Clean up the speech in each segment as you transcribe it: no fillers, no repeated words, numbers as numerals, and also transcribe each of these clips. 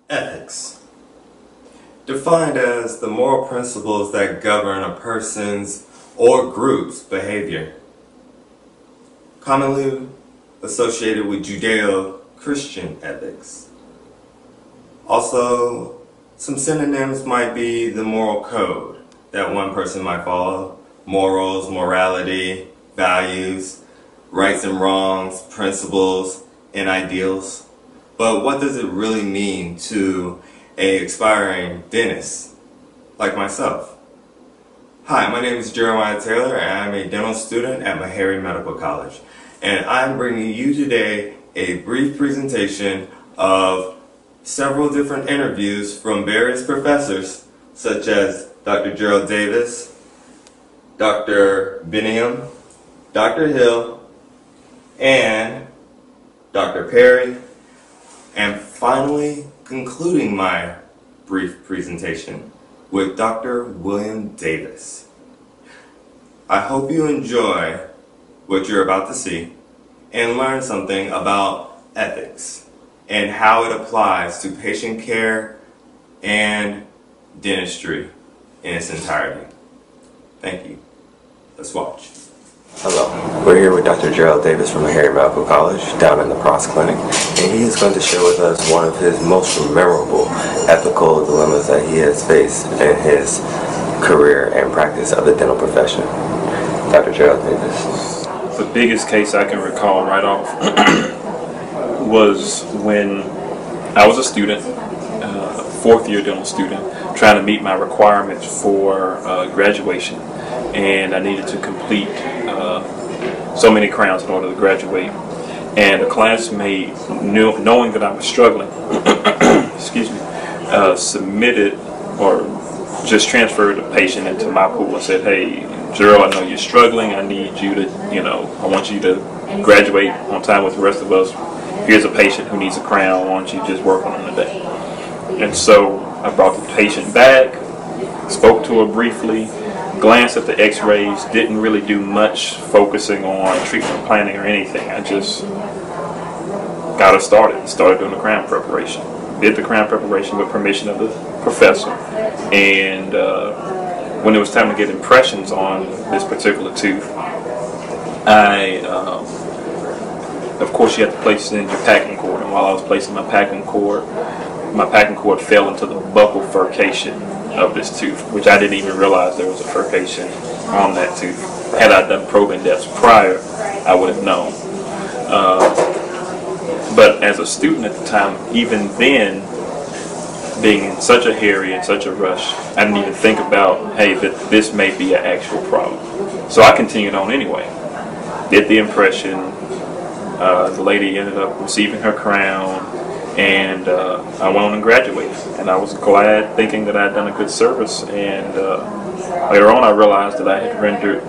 Ethics. Defined as the moral principles that govern a person's or group's behavior. Commonly associated with Judeo-Christian ethics. Also, some synonyms might be the moral code that one person might follow. Morals, morality, values, rights and wrongs, principles, and ideals. But what does it really mean to an aspiring dentist like myself? Hi, my name is Jeremiah Taylor and I'm a dental student at Meharry Medical College. And I'm bringing you today a brief presentation of several different interviews from various professors such as Dr. Gerald Davis, Dr. Binniam, Dr. Hill, and Dr. Perry, and finally concluding my brief presentation with Dr. William Davis. I hope you enjoy what you're about to see and learn something about ethics and how it applies to patient care and dentistry in its entirety. Thank you. Let's watch. Hello, we're here with Dr. Gerald Davis from Meharry Medical College down in the Pross Clinic, and he is going to share with us one of his most memorable ethical dilemmas that he has faced in his career and practice of the dental profession. Dr. Gerald Davis. The biggest case I can recall right off was when I was a student, fourth year dental student, trying to meet my requirements for graduation, and I needed to complete so many crowns in order to graduate. And a classmate, knowing that I was struggling, excuse me, submitted or just transferred the patient into my pool and said, "Hey, Gerald, I know you're struggling. I need you to, I want you to graduate on time with the rest of us. Here's a patient who needs a crown. Why don't you just work on him today?" And so I brought the patient back, spoke to her briefly, glanced at the x-rays, didn't really do much focusing on treatment planning or anything. I just got her started doing the crown preparation. Did the crown preparation with permission of the professor, and when it was time to get impressions on this particular tooth, of course you have to place it in your packing cord, and while I was placing my packing cord fell into the buccal furcation of this tooth, which I didn't even realize there was a furcation on that tooth. Had I done probing depths prior, I would have known. But as a student at the time, even then, being in such a hurry and such a rush, I didn't even think about, hey, that this may be an actual problem. So I continued on anyway. Did the impression. The lady ended up receiving her crown, and I went on and graduated. And I was glad, thinking that I had done a good service. And later on, I realized that I had rendered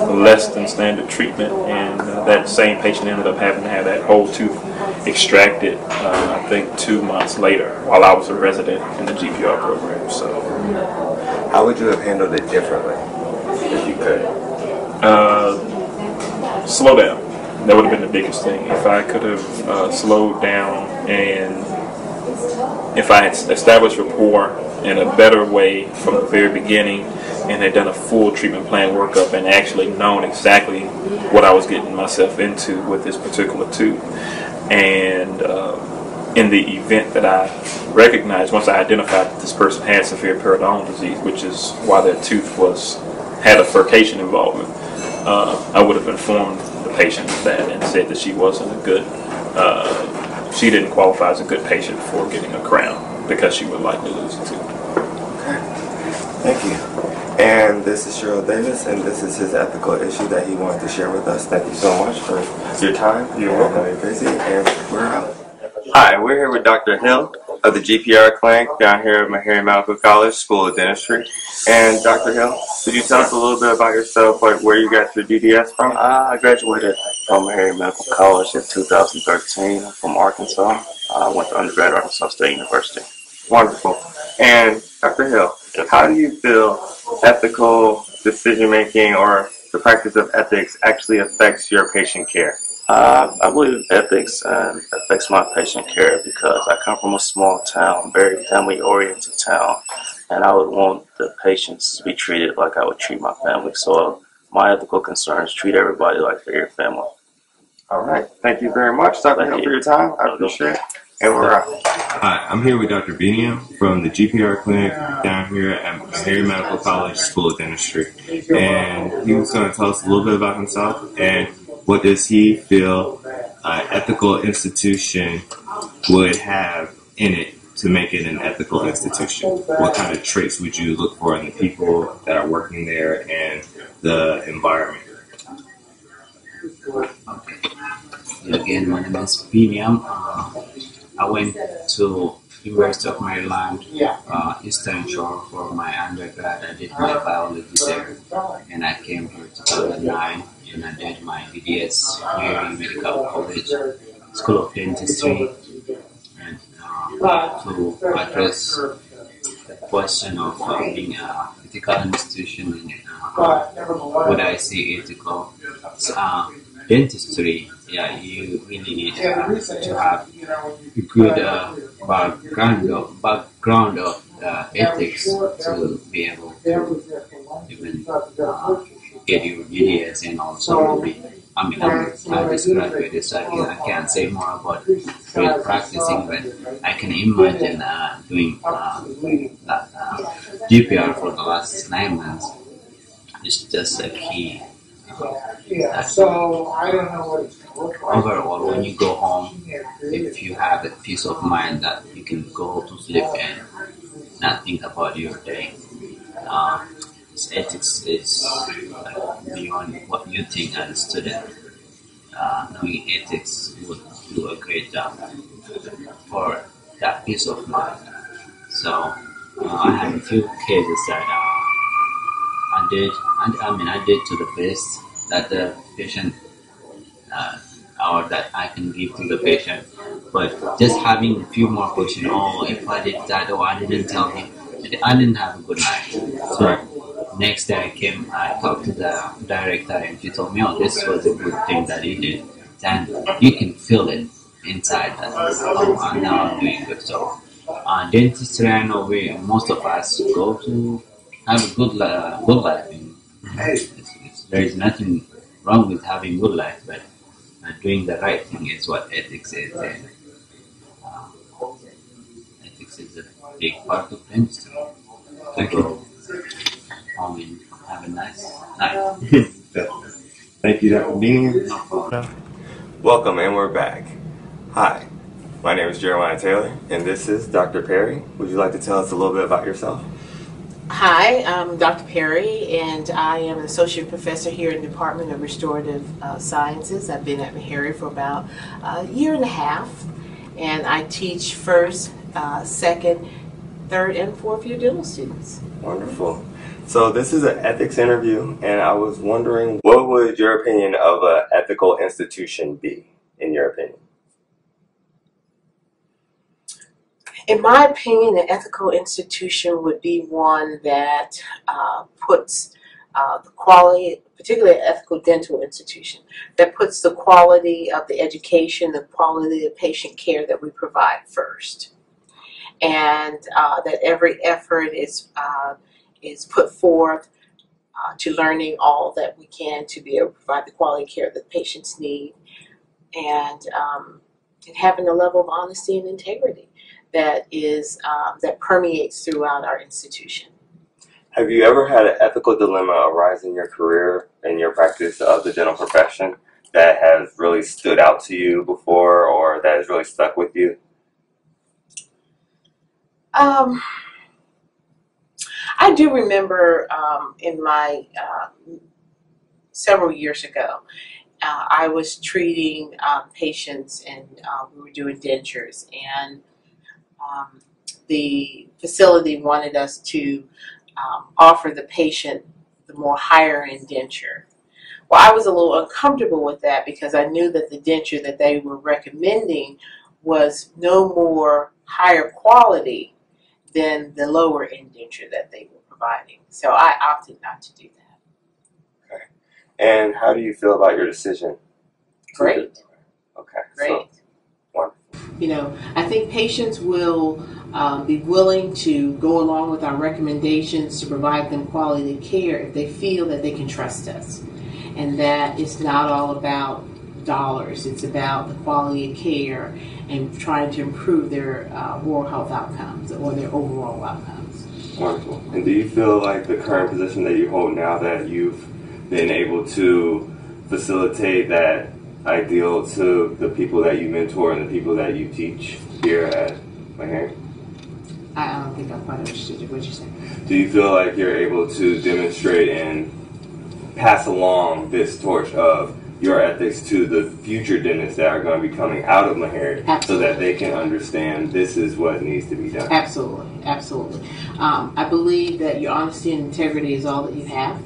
less than standard treatment, and that same patient ended up having to have that whole tooth extracted, I think 2 months later, while I was a resident in the GPR program. So, how would you have handled it differently if you could? Slow down. That would have been the biggest thing. If I could have slowed down, and if I had established rapport in a better way from the very beginning, and had done a full treatment plan workup and actually known exactly what I was getting myself into with this particular tooth, and in the event that I recognized, once I identified that this person had severe periodontal disease, which is why their tooth had a furcation involvement, I would have informed the patient of that and said that she wasn't a good, she didn't qualify as a good patient for getting a crown because she would likely lose a tooth. Okay, thank you. And this is Gerald Davis, and this is his ethical issue that he wanted to share with us. Thank you so much for your time. You're welcome. Very busy, and we're out. Hi, we're here with Dr. Hill of the GPR clinic down here at Meharry Medical College School of Dentistry. And Dr. Hill, could you tell us a little bit about yourself, like where you got your DDS from? I graduated from Meharry Medical College in 2013 from Arkansas. I went to undergrad at Arkansas State University. Wonderful. And Dr. Hill, how do you feel ethical decision making or the practice of ethics actually affects your patient care? I believe ethics affects my patient care because I come from a small town, very family-oriented town, and I would want the patients to be treated like I would treat my family. So my ethical concerns treat everybody like they're your family. All right. Thank you very much, Dr. Hill, for your time. I appreciate it. And we're out. Hi, I'm here with Dr. Benia from the GPR clinic down here at Meharry Medical College School of Dentistry. And he was going to tell us a little bit about himself and what does he feel an ethical institution would have in it to make it an ethical institution. What kind of traits would you look for in the people that are working there and the environment? Again, my name is Biniam. I went to University of Maryland, Eastern Shore for my undergrad. I did my biology there, and I came here in 2009, and I did my BDS Meharry Medical College, School of Dentistry, and to address the question of being an ethical institution and would I say ethical. Dentistry, you really need to have a good background of ethics to be able to even get your GDS and also to be. I mean, I just graduated, so I can't say more about real practicing, but I can imagine doing GPR for the last 9 months. It's just a key. So I don't know what it's going to look like. Overall, when you go home, if you have a peace of mind that you can go to sleep and not think about your day, ethics is beyond what you think as a student. Knowing ethics would do a great job for that peace of mind. So I have a few cases that I did to the best that the patient or that I can give to the patient, but just having a few more questions. Oh, if I did that, or I didn't tell him, I didn't have a good night. So next day I talked to the director, and she told me, "Oh, this was a good thing that he did." And you can feel it inside that. Oh, now I'm doing good. So dentistry, I know most of us go to have a good life. There is nothing wrong with having good life, but doing the right thing is what ethics is. And ethics is a big part of dentistry. Thank you. Have a nice night. Thank you, Dr. Dean. No problem. Welcome, and we're back. Hi, my name is Jeremiah Taylor, and this is Dr. Perry. Would you like to tell us a little bit about yourself? Hi, I'm Dr. Perry, and I am an associate professor here in the Department of Restorative Sciences. I've been at Meharry for about a year and a half, and I teach first, second, third, and fourth year dental students. Wonderful. So this is an ethics interview, and I was wondering, what would your opinion of an ethical institution be, in your opinion? In my opinion, an ethical institution would be one that puts the quality, particularly an ethical dental institution, that puts the quality of the education, the quality of patient care that we provide first. And that every effort is put forth to learning all that we can to be able to provide the quality care that patients need, and having a level of honesty and integrity that permeates throughout our institution. Have you ever had an ethical dilemma arise in your career, in your practice of the dental profession, that has really stood out to you before, or that has really stuck with you? I do remember in my several years ago, I was treating patients, and we were doing dentures, and the facility wanted us to offer the patient the more higher end denture. Well, I was a little uncomfortable with that because I knew that the denture that they were recommending was no more higher quality than the lower end denture that they were providing. So I opted not to do that. Okay. And how do you feel about your decision Great. Okay. Great. So, wonderful. You know, I think patients will be willing to go along with our recommendations to provide them quality care if they feel that they can trust us. And that it's not all about dollars. It's about the quality of care and trying to improve their oral health outcomes or their overall outcomes. Wonderful. And do you feel like the current position that you hold now, that you've been able to facilitate that ideal to the people that you mentor and the people that you teach here at Meharry? I don't think I quite understood what you said. Do you feel like you're able to demonstrate and pass along this torch of your ethics to the future dentists that are going to be coming out of Meharry, so that they can understand this is what needs to be done? Absolutely, absolutely. I believe that your honesty and integrity is all that you have,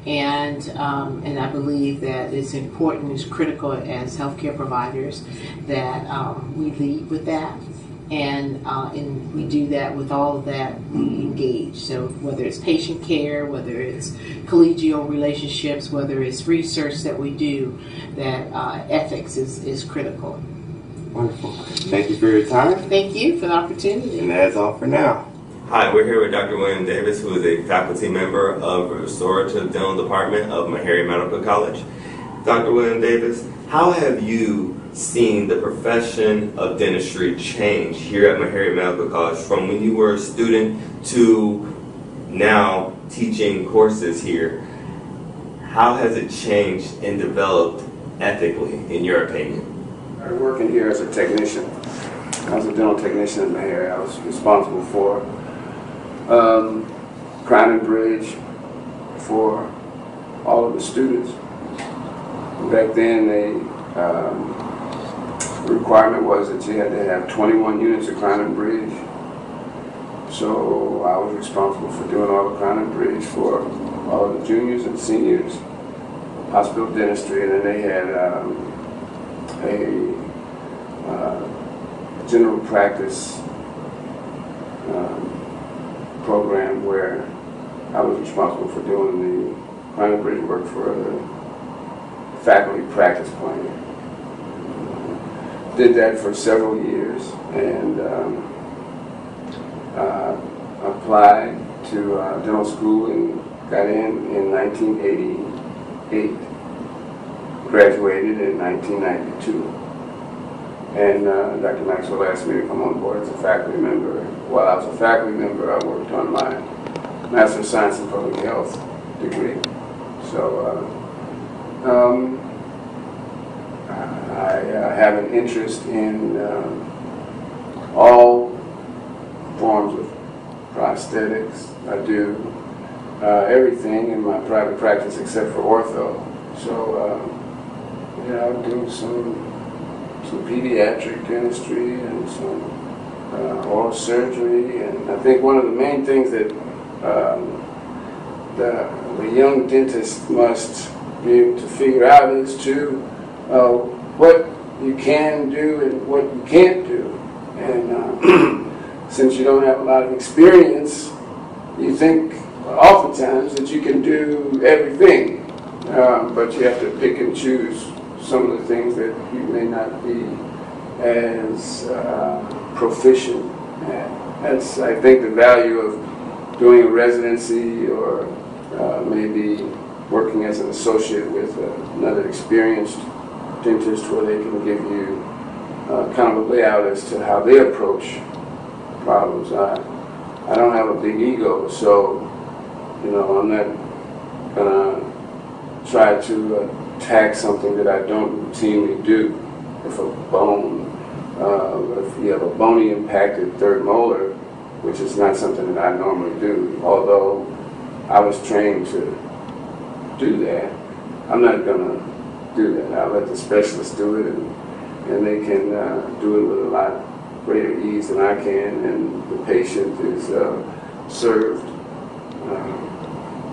and I believe that it's important, it's critical as healthcare providers that we lead with that. And we do that with all of that we engage. So whether it's patient care, whether it's collegial relationships, whether it's research that we do, that ethics is critical. Wonderful. Thank you for your time. Thank you for the opportunity. And that's all for now. Hi, we're here with Dr. William Davis, who is a faculty member of the Restorative Dental Department of Meharry Medical College. Dr. William Davis, how have you seen the profession of dentistry change here at Meharry Medical College from when you were a student to now teaching courses here? How has it changed and developed ethically, in your opinion? I was working here as a technician. I was a dental technician at Meharry. I was responsible for crown and bridge for all of the students. Back then, the requirement was that you had to have 21 units of crown and bridge. So I was responsible for doing all the crown and bridge for all of the juniors and seniors, hospital dentistry, and then they had a general practice program where I was responsible for doing the crown and bridge work for the faculty practice plan. Did that for several years, and applied to dental school and got in 1988. Graduated in 1992. And Dr. Maxwell asked me to come on board as a faculty member. While I was a faculty member, I worked on my Master of Science in Public Health degree. So I have an interest in all forms of prosthetics. I do everything in my private practice except for ortho. So yeah, I do some pediatric dentistry and some oral surgery, and I think one of the main things that the young dentist must be able to figure out is to what you can do and what you can't do. And since you don't have a lot of experience, you think oftentimes that you can do everything, but you have to pick and choose some of the things that you may not be as proficient at. That's, I think, the value of doing a residency or maybe working as an associate with another experienced dentist, where they can give you kind of a layout as to how they approach problems. I don't have a big ego, so you know, I'm not gonna try to attack something that I don't routinely do. If a bone, if you have a bony impacted third molar, which is not something that I normally do, although I was trained to do that, I'm not gonna do that. I'll let the specialists do it, and they can do it with a lot greater ease than I can, and the patient is served,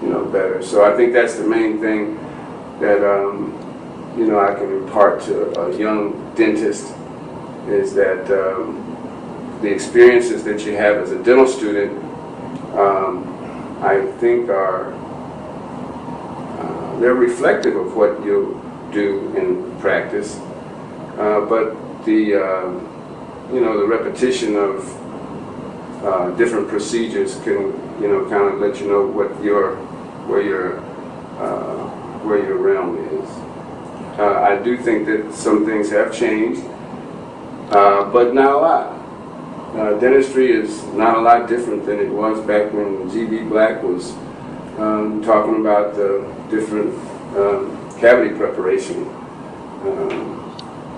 you know, better. So I think that's the main thing that you know, I can impart to a young dentist, is that the experiences that you have as a dental student, I think are they're reflective of what you do in practice. But the the repetition of different procedures can kind of let you know what where your realm is. I do think that some things have changed, but not a lot. Dentistry is not a lot different than it was back when G.B. Black was talking about the different cavity preparation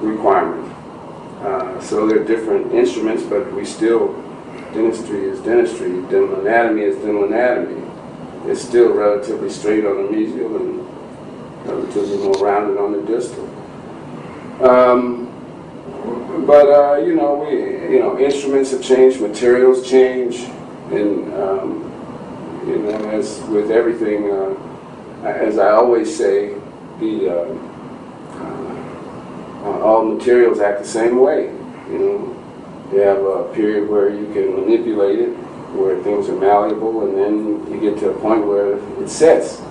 requirement. So they're different instruments, but dentistry is dentistry. Dental anatomy is dental anatomy. It's still relatively straight on the mesial and relatively more rounded on the distal. Instruments have changed, materials change, and as with everything, as I always say, all materials act the same way. You have a period where you can manipulate it, where things are malleable, and then you get to a point where it sets.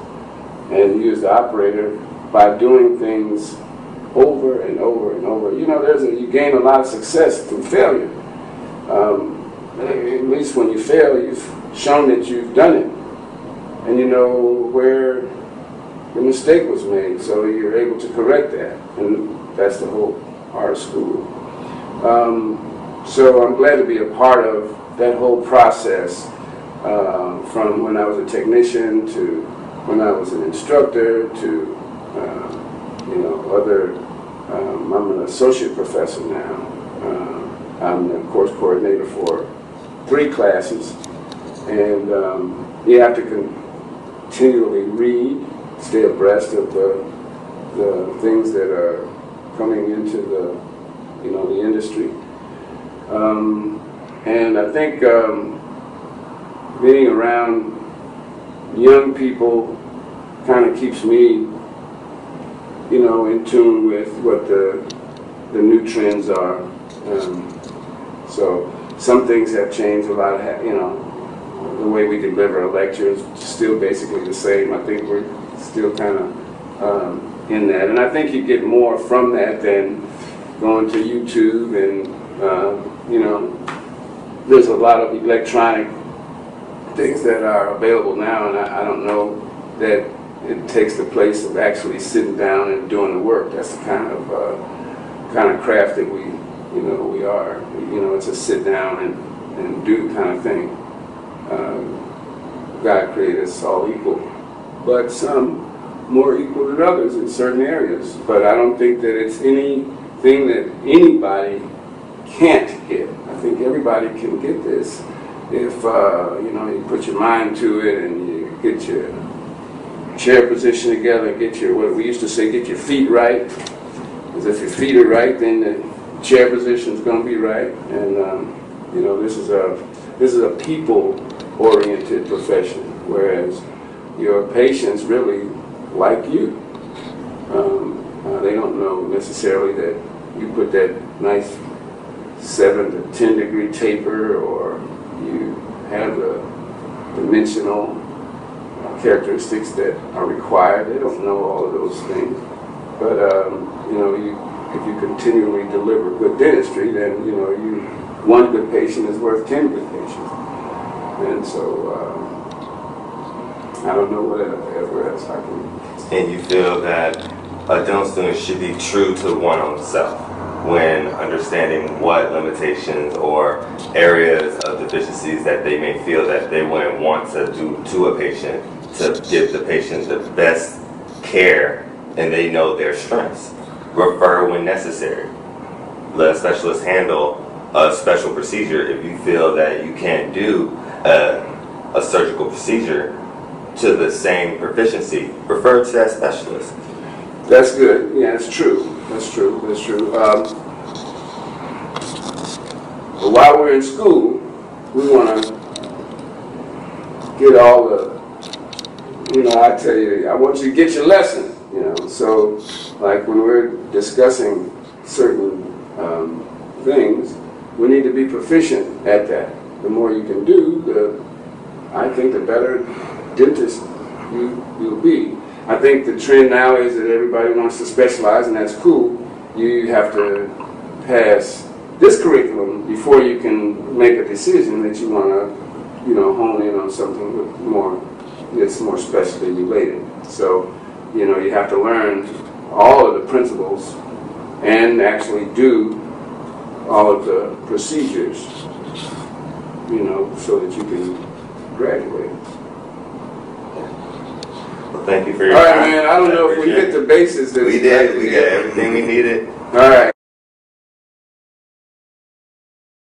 And you as the operator, by doing things over and over and over, you gain a lot of success through failure. At least when you fail, you've shown that you've done it, and you know where the mistake was made, so you're able to correct that, and that's the whole art of school. So I'm glad to be a part of that whole process, from when I was a technician to when I was an instructor to I'm an associate professor now. I'm the course coordinator for 3 classes, and you have to continually read, stay abreast of the things that are coming into the industry. And I think being around young people kind of keeps me, in tune with what the new trends are. So some things have changed a lot. The way we deliver a lecture is still basically the same. I think we're still kind of in that, and I think you get more from that than going to YouTube and there's a lot of electronic things that are available now, and I don't know that it takes the place of actually sitting down and doing the work. That's the kind of craft that we are. It's a sit down and do kind of thing. God created us all equal, but some more equal than others in certain areas. But I don't think that it's anything that anybody can't get. I think everybody can get this if you put your mind to it and you get your chair position together, get your, what we used to say, get your feet right. Because if your feet are right, then the chair position is going to be right. And this is a people-oriented profession, whereas your patients really like you. They don't know necessarily that you put that nice 7 to 10 degree taper, or you have the dimensional characteristics that are required. They don't know all of those things. But if you continually deliver good dentistry, then one good patient is worth 10 good patients. And so I don't know whatever else I can. And you feel that a dental student should be true to oneself when understanding what limitations or areas of deficiencies that they may feel that they wouldn't want to do to a patient to give the patient the best care, and they know their strengths. Refer when necessary. Let a specialist handle a special procedure. If you feel that you can't do a surgical procedure to the same proficiency, refer to that specialist. That's good. Yeah, it's true. That's true. That's true. But while we're in school, we want to get all the, I tell you, I want you to get your lesson, So, like when we're discussing certain things, we need to be proficient at that. The more you can do, I think the better dentist you'll be. I think the trend now is that everybody wants to specialize, and that's cool. You have to pass this curriculum before you can make a decision that you want to, hone in on something with that's more specially related. So, you have to learn all of the principles and actually do all of the procedures, so that you can graduate. Well, thank you for your time. All right, man. I don't know if we hit the bases. We did. We got everything we needed. All right.